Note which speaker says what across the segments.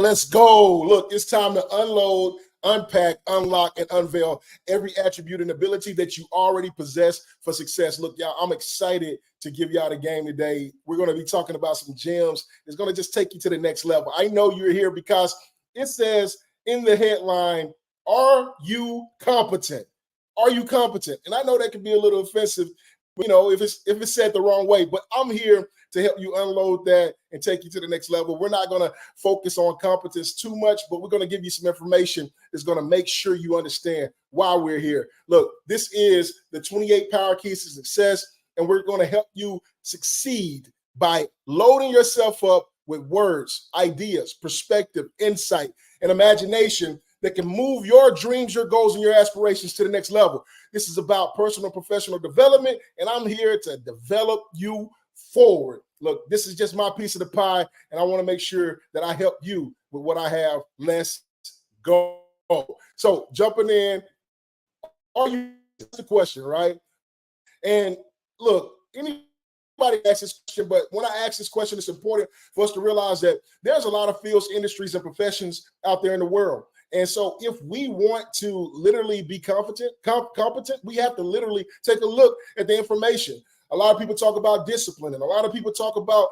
Speaker 1: Let's go. Look, it's time to unload, unpack, unlock, and unveil every attribute and ability that you already possess for success. Look, y'all, I'm excited to give y'all the game today. We're going to be talking about some gems. It's going to just take you to the next level. I know you're here because it says in the headline, are you competent? Are you competent? And I know that can be a little offensive, if it's said the wrong way, but I'm here to help you unload that and take you to the next level. We're not going to focus on competence too much, but we're going to give you some information that's going to make sure you understand why we're here. Look, this is the 28 Power Keys to Success, and we're going to help you succeed by loading yourself up with words, ideas, perspective, insight, and imagination that can move your dreams, your goals, and your aspirations to the next level. This is about personal and professional development, and I'm here to develop you forward. Look, this is just my piece of the pie, and I want to make sure that I help you with what I have. Let's go. So jumping in, are you, that's the question, right? And look, anybody asks this question, but when I ask this question, it's important for us to realize that there's a lot of fields, industries, and professions out there in the world. And so if we want to literally be competent, we have to literally take a look at the information. A lot of people talk about discipline, and a lot of people talk about,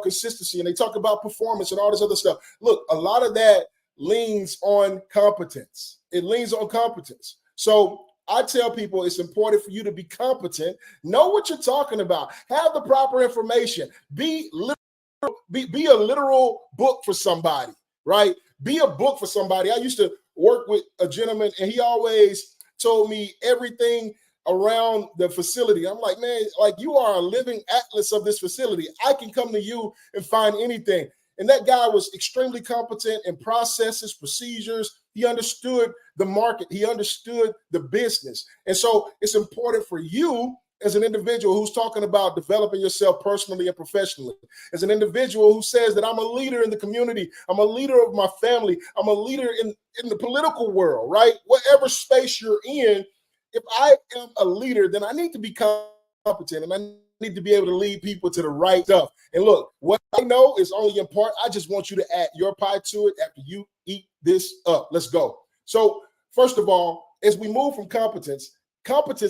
Speaker 1: consistency, and they talk about performance and all this other stuff. Look, a lot of that leans on competence. It leans on competence. So I tell people it's important for you to be competent, know what you're talking about, have the proper information, be a literal book for somebody, right? Be a book for somebody. I used to work with a gentleman, and he always told me everything around the facility. I'm like, man, like you are a living atlas of this facility. I can come to you and find anything. And that guy was extremely competent in processes, procedures. He understood the market. He understood the business. And so it's important for you as an individual who's talking about developing yourself personally and professionally, as an individual who says that I'm a leader in the community, I'm a leader of my family, I'm a leader in the political world, right? Whatever space you're in, if I am a leader, then I need to be competent, and I need to be able to lead people to the right stuff. And look, what I know is only in part. I just want you to add your pie to it after you eat this up. Let's go. So first of all, as we move from competence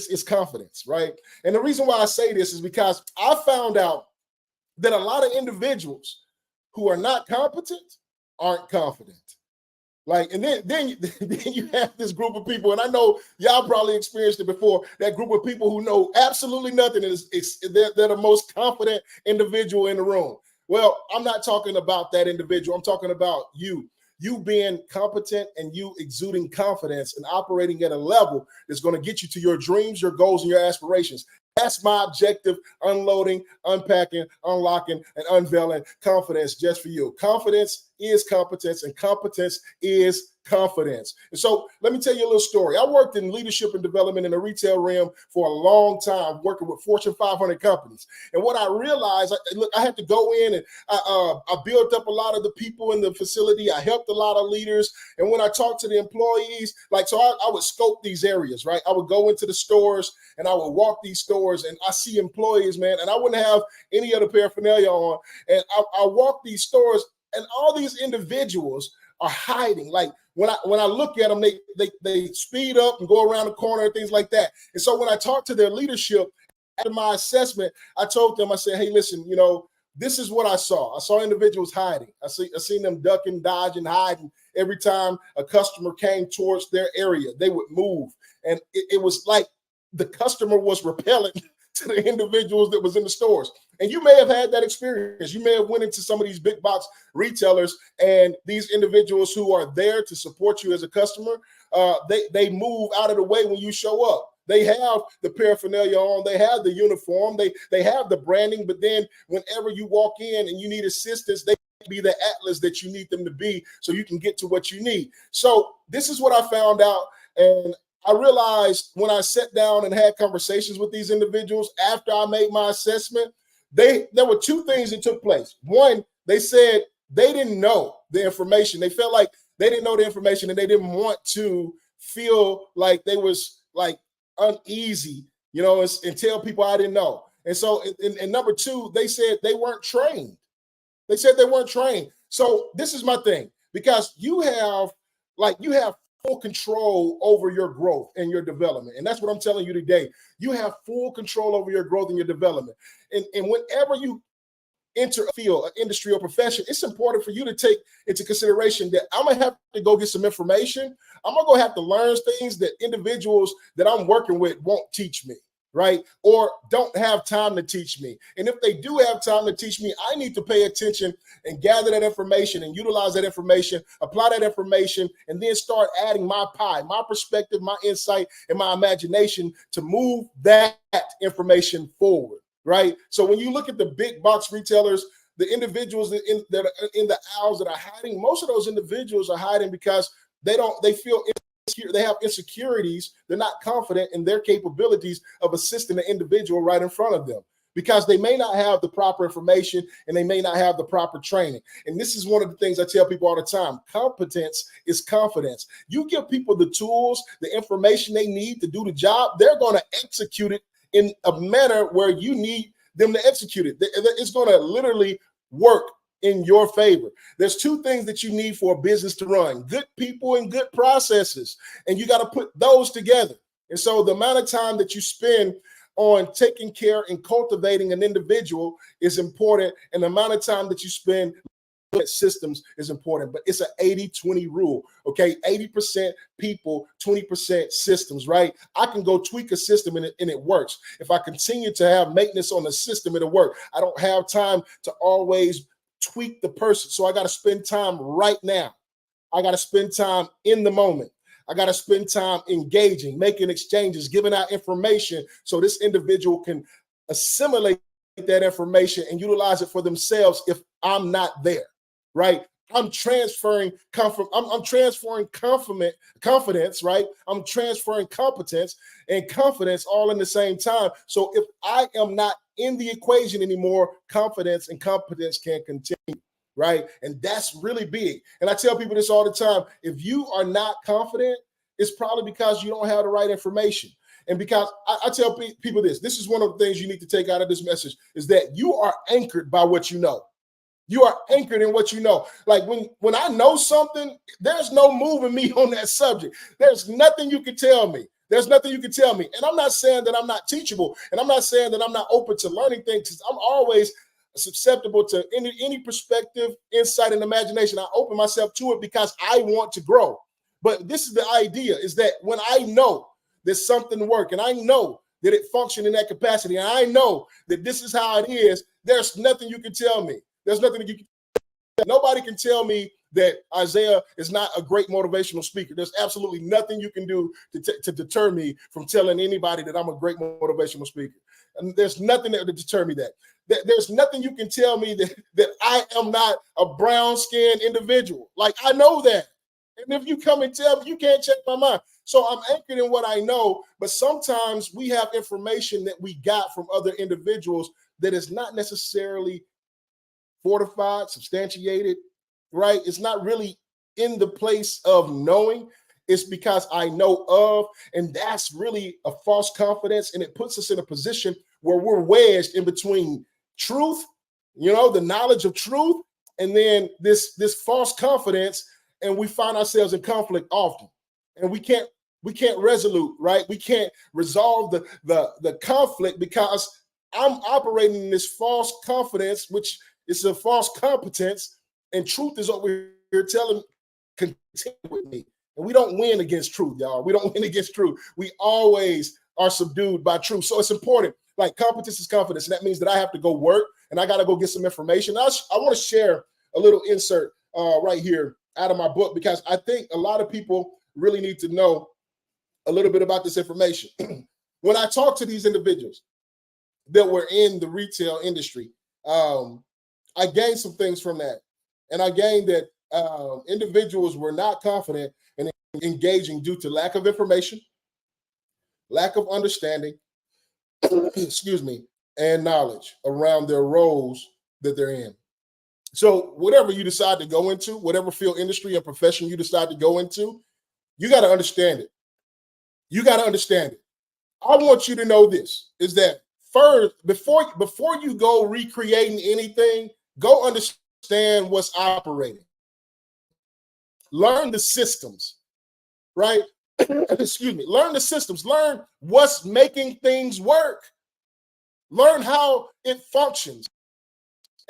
Speaker 1: is confidence, right? And the reason why I say this is because I found out that a lot of individuals who are not competent aren't confident. Like, and then you have this group of people, and I know y'all probably experienced it before, that group of people who know absolutely nothing, they're the most confident individual in the room. Well, I'm not talking about that individual. I'm talking about you being competent and you exuding confidence and operating at a level that's going to get you to your dreams, your goals, and your aspirations. That's my objective: unloading, unpacking, unlocking, and unveiling confidence just for you. Confidence is competence, and competence is confidence. And so let me tell you a little story. I worked in leadership and development in the retail realm for a long time, working with Fortune 500 companies. And what I realized, I had to go in and I built up a lot of the people in the facility. I helped a lot of leaders. And when I talked to the employees, I would scope these areas, right? I would go into the stores and I would walk these stores, and I see employees, man, and I wouldn't have any other paraphernalia on. And I walk these stores, and all these individuals are hiding. Like when I look at them, they speed up and go around the corner and things like that. And so when I talked to their leadership after my assessment, I told them, I said, hey, listen, this is what I saw. I saw individuals hiding. I seen them ducking, dodging, hiding. Every time a customer came towards their area, they would move. And it was like the customer was repelling to the individuals that was in the stores. And you may have had that experience. You may have went into some of these big box retailers, and these individuals who are there to support you as a customer, they move out of the way when you show up. They have the paraphernalia on, they have the uniform, they have the branding, but then whenever you walk in and you need assistance, they be the atlas that you need them to be so you can get to what you need. So this is what I found out, and I realized when I sat down and had conversations with these individuals after I made my assessment, there were two things that took place. One, they said they didn't know the information. They felt like they didn't know the information, and they didn't want to feel like they was like uneasy, and tell people I didn't know. And so, and number two, they said they weren't trained. They said they weren't trained. So this is my thing. because you have full control over your growth and your development. And that's what I'm telling you today. You have full control over your growth and your development. And whenever you enter a field, an industry, or profession, it's important for you to take into consideration that I'm gonna have to go get some information. I'm gonna go have to learn things that individuals that I'm working with won't teach me, right? Or don't have time to teach me. And if they do have time to teach me, I need to pay attention and gather that information and utilize that information, apply that information, and then start adding my pie, my perspective, my insight, and my imagination to move that information forward. Right. So when you look at the big box retailers, the individuals that are in the aisles that are hiding, most of those individuals are hiding because they feel insecure, they have insecurities, they're not confident in their capabilities of assisting the individual right in front of them, because they may not have the proper information and they may not have the proper training. And this is one of the things I tell people all the time. Competence is confidence. You give people the tools, the information they need to do the job, they're going to execute it in a manner where you need them to execute it. It's going to literally work in your favor. There's two things that you need for a business to run: good people and good processes. And you got to put those together. And so the amount of time that you spend on taking care and cultivating an individual is important. And the amount of time that you spend at systems is important, but it's an 80-20 rule. Okay. 80% people, 20% systems, right? I can go tweak a system and it works. If I continue to have maintenance on the system, it'll work. I don't have time to always tweak the person. So I got to spend time right now. I got to spend time in the moment. I got to spend time engaging, making exchanges, giving out information so this individual can assimilate that information and utilize it for themselves if I'm not there. Right? I'm transferring I'm transferring confidence, right? I'm transferring competence and confidence all in the same time. So if I am not in the equation anymore, confidence and competence can continue, right? And that's really big. And I tell people this all the time. If you are not confident, it's probably because you don't have the right information. And because I tell people this is one of the things you need to take out of this message, is that you are anchored by what you know. You are anchored in what you know. Like when I know something, there's no moving me on that subject. There's nothing you can tell me. There's nothing you can tell me. And I'm not saying that I'm not teachable. And I'm not saying that I'm not open to learning things, because I'm always susceptible to any perspective, insight, and imagination. I open myself to it because I want to grow. But this is the idea, is that when I know that something works and I know that it functions in that capacity, and I know that this is how it is, there's nothing you can tell me. There's nothing that you can. Nobody can tell me that Isaiah is not a great motivational speaker. There's absolutely nothing you can do to deter me from telling anybody that I'm a great motivational speaker. And there's nothing that would deter me that. There's nothing you can tell me that I am not a brown-skinned individual. Like, I know that. And if you come and tell me, you can't change my mind. So I'm anchored in what I know, but sometimes we have information that we got from other individuals that is not necessarily fortified, substantiated, right? It's not really in the place of knowing. It's because I know of, and that's really a false confidence, and it puts us in a position where we're wedged in between truth, the knowledge of truth, and then this false confidence, and we find ourselves in conflict often, and we can't resolute, right? We can't resolve the conflict because I'm operating in this false confidence, which is a false competence, and truth is over here telling, continue with me. And we don't win against truth, y'all. We don't win against truth. We always are subdued by truth. So it's important. Like, competence is confidence. And that means that I have to go work and I got to go get some information. I want to share a little insert right here out of my book, because I think a lot of people really need to know a little bit about this information. When I talk to these individuals that were in the retail industry, I gained some things from that. And I gained that individuals were not confident in engaging due to lack of information, lack of understanding, excuse me, and knowledge around their roles that they're in. So whatever you decide to go into, whatever field, industry, or profession you decide to go into, you got to understand it. You got to understand it. I want you to know this, is that first, before you go recreating anything, go understand what's operating. learn the systems, right? Excuse me. Learn the systems. Learn what's making things work. Learn how it functions.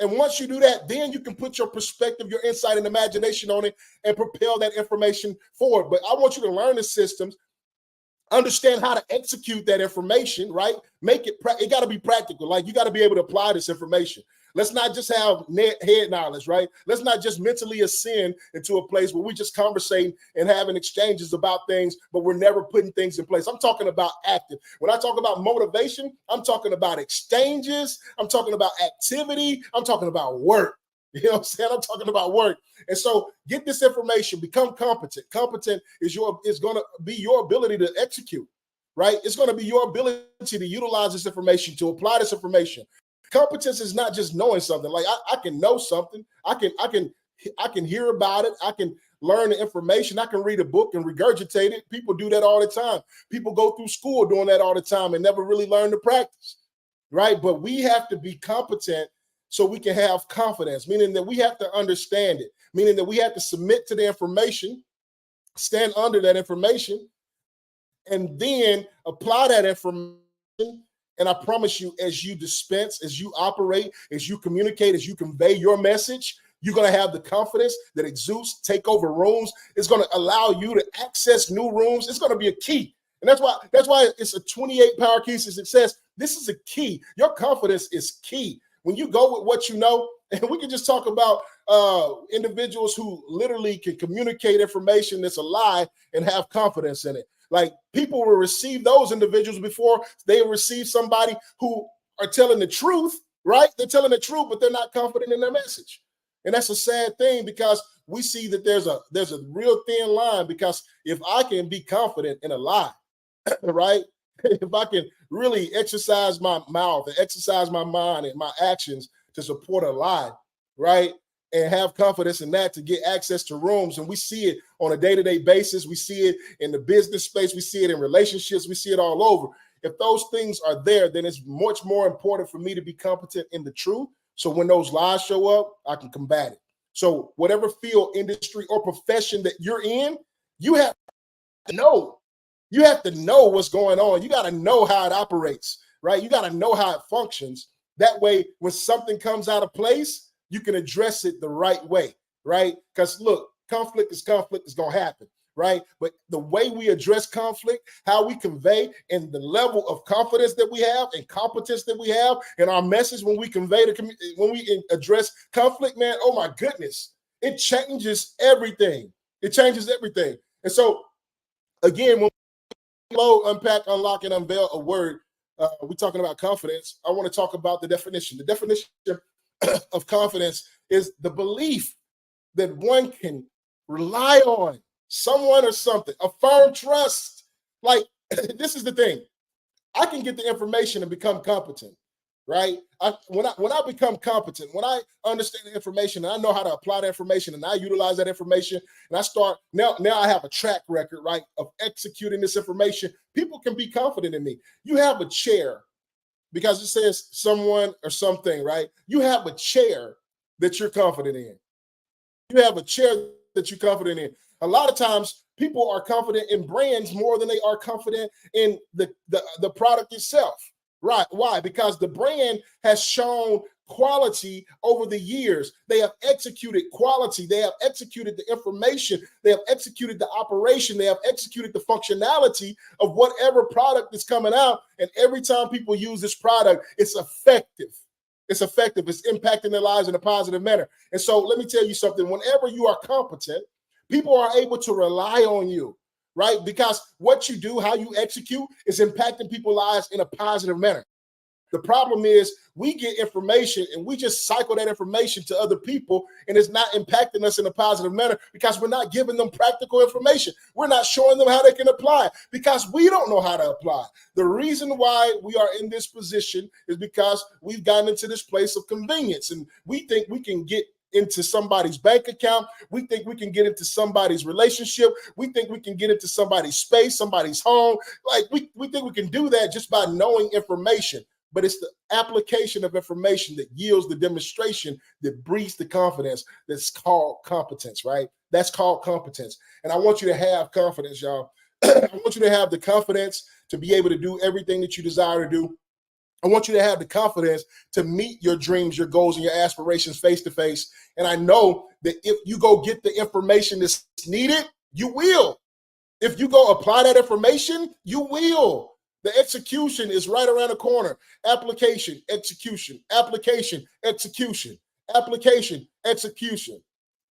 Speaker 1: And once you do that, then you can put your perspective, your insight, and imagination on it and propel that information forward. But I want you to learn the systems, understand how to execute that information, right? Make it, it got to be practical. Like, you got to be able to apply this information. Let's not just have head knowledge, right? Let's not just mentally ascend into a place where we just conversating and having exchanges about things, but we're never putting things in place. I'm talking about active. When I talk about motivation, I'm talking about exchanges. I'm talking about activity. I'm talking about work. You know what I'm saying? I'm talking about work. And so get this information, become competent. Competent is going to be your ability to execute, right? It's going to be your ability to utilize this information, to apply this information. Competence is not just knowing something. Like, I can know something. I can hear about it. I can learn the information. I can read a book and regurgitate it. People do that all the time. People go through school doing that all the time and never really learn to practice, right? But we have to be competent so we can have confidence, meaning that we have to understand it, meaning that we have to submit to the information, stand under that information, and then apply that information. And I promise you, as you dispense, as you operate, as you communicate, as you convey your message, you're going to have the confidence that exudes, take over rooms. It's going to allow you to access new rooms. It's going to be a key. And that's why it's a 28 power keys to success. This is a key. Your confidence is key. When you go with what you know, and we can just talk about individuals who literally can communicate information that's a lie and have confidence in it. Like, people will receive those individuals before they receive somebody who are telling the truth, right? They're telling the truth, but they're not confident in their message. And that's a sad thing, because we see that there's a real thin line, because if I can be confident in a lie, right? If I can really exercise my mouth and exercise my mind and my actions to support a lie, right? And have confidence in that to get access to rooms. And we see it on a day-to-day basis. We see it in the business space. We see it in relationships. We see it all over. If those things are there, then it's much more important for me to be competent in the truth. So when those lies show up, I can combat it. So whatever field, industry, or profession that you're in, you have to know. You have to know what's going on. You got to know how it operates, right? You got to know how it functions. That way, when something comes out of place, you can address it the right way, right? Because look, conflict is going to happen, right? But the way we address conflict, how we convey, and the level of confidence that we have and competence that we have in our message when we convey when we address conflict, man, oh my goodness, it changes everything. It changes everything. And so, again, when we unpack, unlock, and unveil a word, we're talking about confidence. I want to talk about the definition. The definition of confidence is the belief that one can rely on someone or something, a firm trust. Like, this is the thing. I can get the information and become competent, right? When I become competent, when I understand the information and I know how to apply the information and I utilize that information, and I start now I have a track record, right, of executing this information, people can be confident in me. You have a chair, because it says someone or something, right? You have a chair that you're confident in. You have a chair that you're confident in. A lot of times people are confident in brands more than they are confident in the product itself, right? Why? Because the brand has shown quality over the years. They have executed quality. They have executed the information. They have executed the operation. They have executed the functionality of whatever product is coming out. And every time people use this product, it's effective. It's effective. It's impacting their lives in a positive manner. And so let me tell you something. Whenever you are competent, people are able to rely on you, right? Because what you do, how you execute, is impacting people's lives in a positive manner. The problem is we get information and we just cycle that information to other people, and it's not impacting us in a positive manner because we're not giving them practical information. We're not showing them how they can apply because we don't know how to apply. The reason why we are in this position is because we've gotten into this place of convenience, and we think we can get into somebody's bank account. We think we can get into somebody's relationship. We think we can get into somebody's space, somebody's home. Like we think we can do that just by knowing information. but it's the application of information that yields the demonstration that breeds the confidence. That's called competence, right? That's called competence. And I want you to have confidence, y'all. I want you to have the confidence to be able to do everything that you desire to do. I want you to have the confidence to meet your dreams, your goals, and your aspirations face to face. And I know that if you go get the information that's needed, you will. If you go apply that information, you will. The execution is right around the corner. Application, execution, application, execution, application, execution.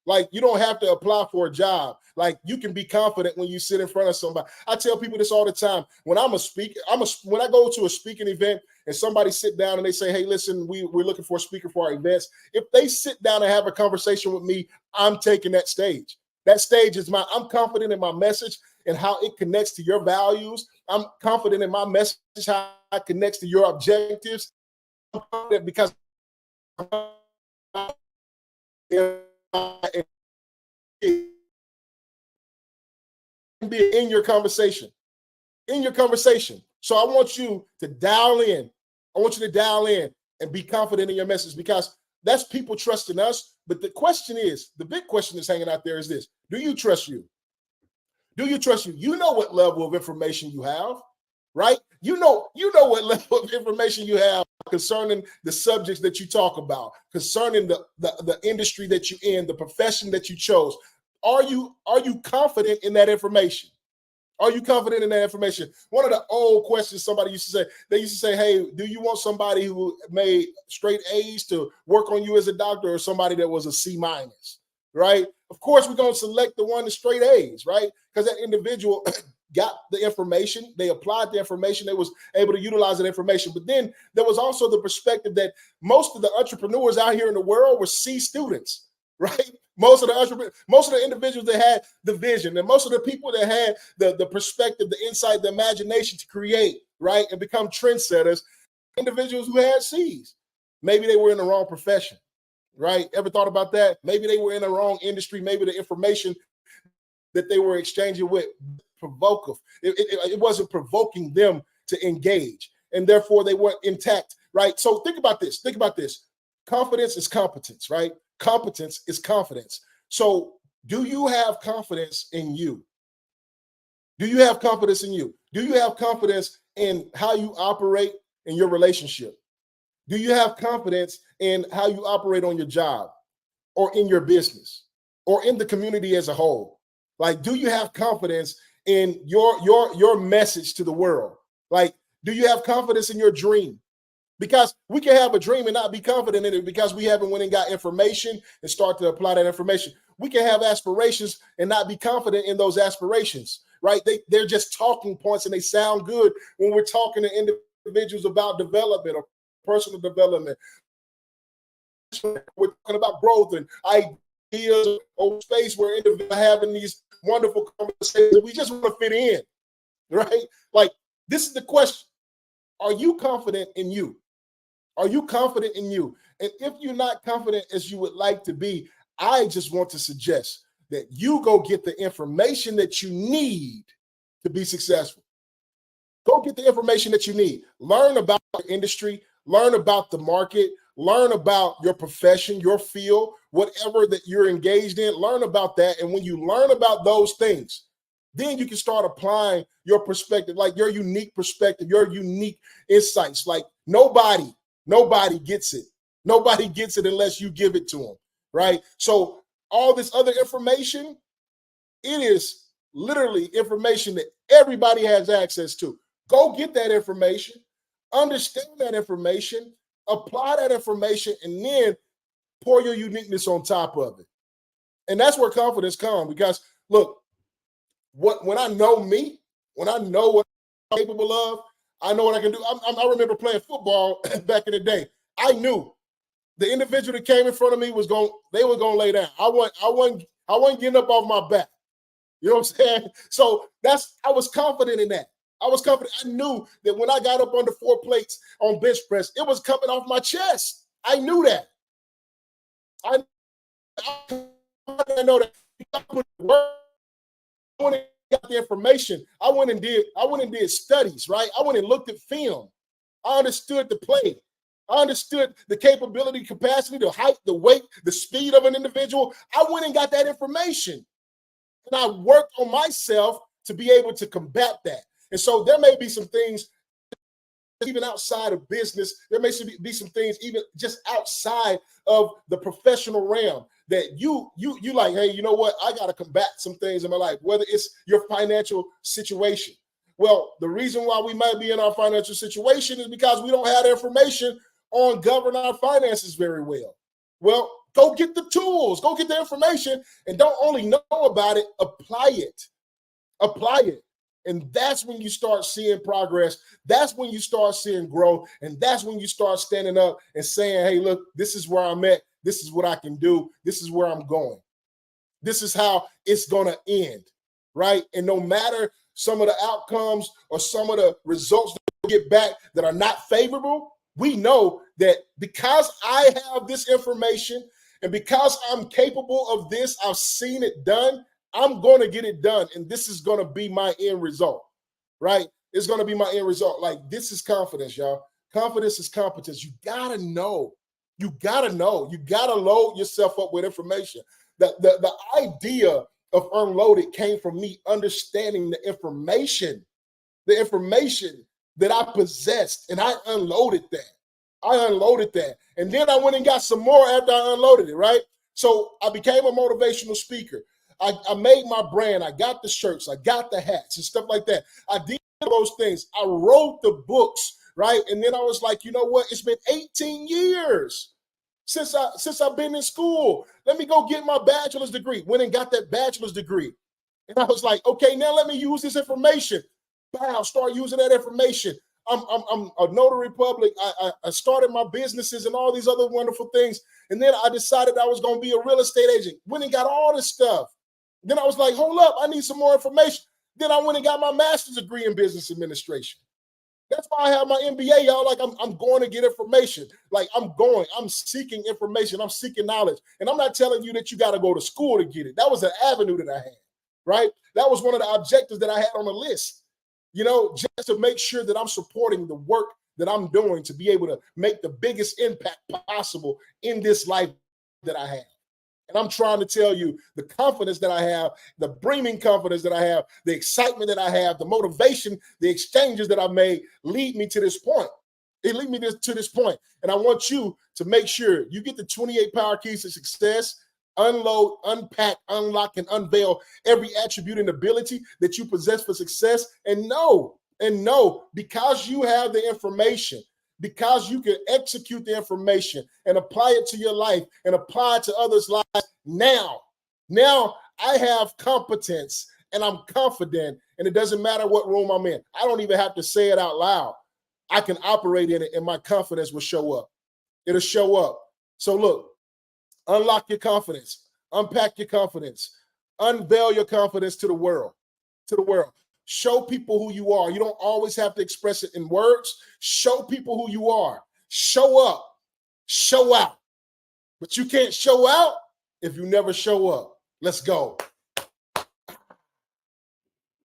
Speaker 1: Like, you don't have to apply for a job. Like, you can be confident when you sit in front of somebody. I tell people this all the time. When I'm a speaker, when I go to a speaking event and somebody sit down and they say, hey, listen, we're looking for a speaker for our events. If they sit down and have a conversation with me, I'm taking that stage. That stage is I'm confident in my message and how it connects to your values. I'm confident in my message, how it connects to your objectives. I'm confident because be in your conversation. So I want you to dial in. I want you to dial in and be confident in your message, because that's people trusting us. But the big question that's hanging out there is this: do you trust you? Do you trust you? You know what level of information you have, right? You know what level of information you have concerning the subjects that you talk about, concerning the industry that you're in, the profession that you chose. Are you confident in that information? Are you confident in that information? One of the old questions somebody used to say, hey, do you want somebody who made straight A's to work on you as a doctor, or somebody that was a C minus, right? Of course, we're going to select the one that's straight A's, right? Because that individual got the information, they applied the information, they was able to utilize that information. But then there was also the perspective that most of the entrepreneurs out here in the world were C students, right? Most of the individuals that had the vision, and most of the people that had the perspective, the insight, the imagination to create, right, and become trendsetters, individuals who had C's. Maybe they were in the wrong profession, right? Ever thought about that? Maybe they were in the wrong industry. Maybe the information that they were exchanging with provocative. It wasn't provoking them to engage, and therefore they weren't intact, right? So think about this. Confidence is competence, right? Competence is confidence. So do you have confidence in you? Do you have confidence in you? Do you have confidence in how you operate in your relationship? Do you have confidence in how you operate on your job, or in your business, or in the community as a whole? Like, do you have confidence in your message to the world? Like, do you have confidence in your dream? Because we can have a dream and not be confident in it because we haven't went and got information and start to apply that information. We can have aspirations and not be confident in those aspirations, right? They're just talking points and they sound good when we're talking to individuals about development or personal development. We're talking about growth and ideas or space where individuals are having these wonderful conversations. We just want to fit in, right? Like, this is the question. Are you confident in you? Are you confident in you? And if you're not confident as you would like to be, I just want to suggest that you go get the information that you need to be successful. Go get the information that you need. Learn about the industry, learn about the market, learn about your profession, your field, whatever that you're engaged in, learn about that. And when you learn about those things, then you can start applying your perspective, like your unique perspective, your unique insights. Like, nobody gets it. Nobody gets it unless you give it to them, right? So all this other information, it is literally information that everybody has access to. Go get that information, understand that information, apply that information, and then pour your uniqueness on top of it. And that's where confidence comes. Because look, when I know me, when I know what I'm capable of, I know what I can do. I remember playing football back in the day. I knew the individual that came in front of me was going to lay down. I wasn't getting up off my back. You know what I'm saying? So I was confident in that. I was confident. I knew that when I got up under 4 plates on bench press, it was coming off my chest. I knew that. I know that. I went and got the information. I went and did studies, right? I went and looked at film. I understood the play. I understood the capability, capacity, the height, the weight, the speed of an individual. I went and got that information. And I worked on myself to be able to combat that. And so there may be some things even outside of business. There may be some things even just outside of the professional realm that you like, hey, you know what? I got to combat some things in my life, whether it's your financial situation. Well, the reason why we might be in our financial situation is because we don't have information on govern our finances very well. Well, go get the tools, go get the information, and don't only know about it, apply it. Apply it. And that's when you start seeing progress. That's when you start seeing growth. And that's when you start standing up and saying, hey, look, this is where I'm at. This is what I can do. This is where I'm going. This is how it's going to end, right? And no matter some of the outcomes or some of the results that we get back that are not favorable, we know that because I have this information and because I'm capable of this, I've seen it done, I'm going to get it done. And this is going to be my end result, right? It's going to be my end result. Like, this is confidence, y'all. Confidence is competence. You got to know. You got to know. You got to load yourself up with information. The idea of Unloaded came from me understanding the information that I possessed, and I unloaded that. And then I went and got some more after I unloaded it, right? So I became a motivational speaker. I made my brand. I got the shirts. I got the hats and stuff like that. I did those things. I wrote the books, right? And then I was like, you know what? It's been 18 years since I've been in school. Let me go get my bachelor's degree. Went and got that bachelor's degree. And I was like, okay, now let me use this information. Wow, start using that information. I'm a notary public. I started my businesses and all these other wonderful things. And then I decided I was going to be a real estate agent. Went and got all this stuff. Then I was like, hold up, I need some more information. Then I went and got my master's degree in business administration. That's why I have my MBA, y'all. Like, I'm going to get information. Like, I'm seeking information. I'm seeking knowledge. And I'm not telling you that you got to go to school to get it. That was an avenue that I had, right? That was one of the objectives that I had on the list, you know, just to make sure that I'm supporting the work that I'm doing to be able to make the biggest impact possible in this life that I have. And I'm trying to tell you the confidence that I have, the brimming confidence that I have, the excitement that I have, the motivation, the exchanges that I've made lead me to this point. It lead me to this point. And I want you to make sure you get the 28 power keys to success, unload, unpack, unlock, and unveil every attribute and ability that you possess for success. And know, because you have the information, because you can execute the information and apply it to your life and apply it to others' lives now. Now I have competence and I'm confident, and it doesn't matter what room I'm in. I don't even have to say it out loud. I can operate in it and my confidence will show up. It'll show up. So look, unlock your confidence, unpack your confidence, unveil your confidence to the world, Show people who you are. You don't always have to express it in words. Show people who you are. Show up. Show out. But you can't show out if you never show up. Let's go.